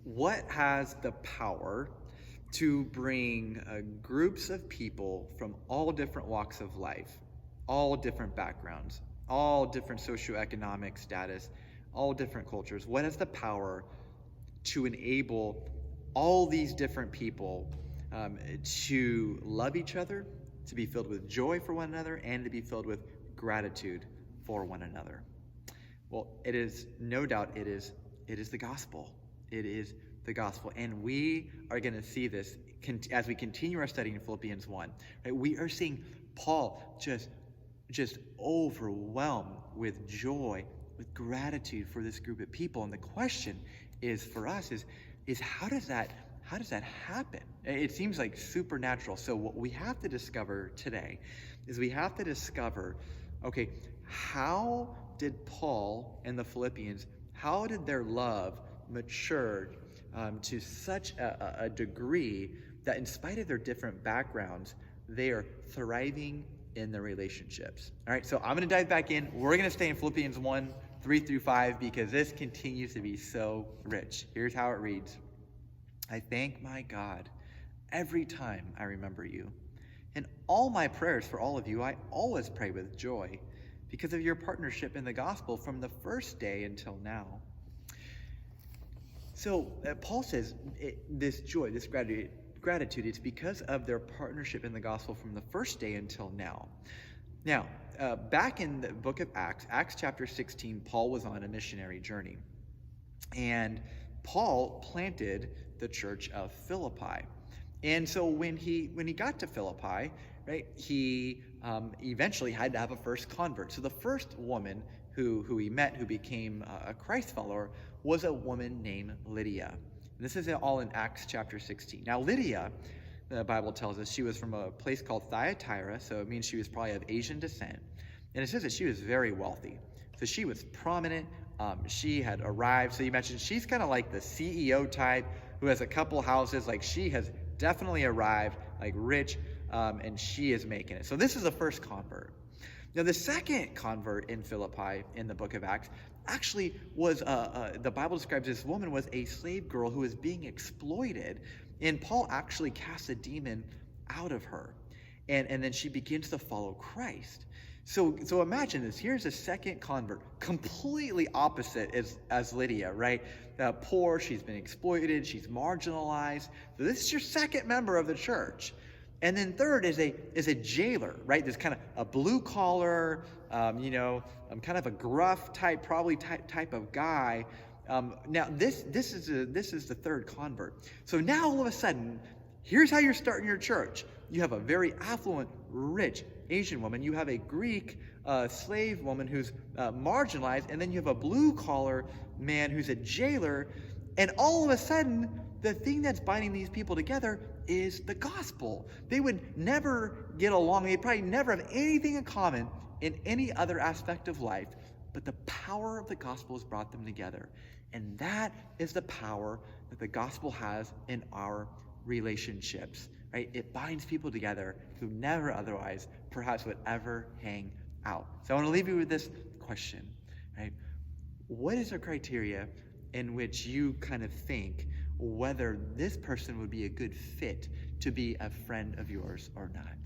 What has the power to bring groups of people from all different walks of life, all different backgrounds, all different socioeconomic status, all different cultures? What has the power to enable all these different people to love each other, to be filled with joy for one another, and to be filled with gratitude for one another? Well, it is no doubt it is the gospel. It is the gospel. And we are going to see this as we continue our study in Philippians 1. Right? We are seeing Paul just overwhelmed with joy, with gratitude for this group of people. And the question is for us is how does that happen? It seems like supernatural. So what we have to discover today is we have to discover, okay, how did Paul and the Philippians, how did their love mature to such a degree that in spite of their different backgrounds, they are thriving in their relationships? All right, so I'm going to dive back in. We're going to stay in Philippians 1, 3 through 5, because this continues to be so rich. Here's how it reads. I thank my God every time I remember you. In all my prayers for all of you, I always pray with joy because of your partnership in the gospel from the first day until now. So Paul says this joy, this gratitude, it's because of their partnership in the gospel from the first day until now. Now, back in the book of Acts chapter 16, Paul was on a missionary journey. And Paul planted the church of Philippi. And so when he got to Philippi, right, he eventually had to have a first convert. So the first woman who he met, who became a Christ follower, was a woman named Lydia. And this is all in Acts chapter 16. Now Lydia, the Bible tells us, she was from a place called Thyatira, so it means she was probably of Asian descent. And it says that she was very wealthy. So she was prominent. She had arrived. So you mentioned she's kind of like the CEO type who has a couple houses. Like she has definitely arrived, like rich, and she is making it. So this is the first convert. Now the second convert in Philippi in the book of Acts actually was, the Bible describes this woman was a slave girl who was being exploited. And Paul actually casts a demon out of her. And then she begins to follow Christ. So imagine this. Here's a second convert, completely opposite as Lydia, right? Poor, she's been exploited, she's marginalized. So this is your second member of the church. And then third is a jailer, right? This kind of a blue collar, kind of a gruff type of guy. Now this is the third convert. So now all of a sudden, here's how you're starting your church. You have a very affluent, rich Asian woman. You have a Greek slave woman who's marginalized, and then you have a blue-collar man who's a jailer. And all of a sudden, the thing that's binding these people together is the gospel. They would never get along. They'd probably never have anything in common in any other aspect of life. But the power of the gospel has brought them together. And that is the power that the gospel has in our relationships. Right? It binds people together who never otherwise perhaps would ever hang out. So I want to leave you with this question, right? What is the criteria in which you kind of think whether this person would be a good fit to be a friend of yours or not?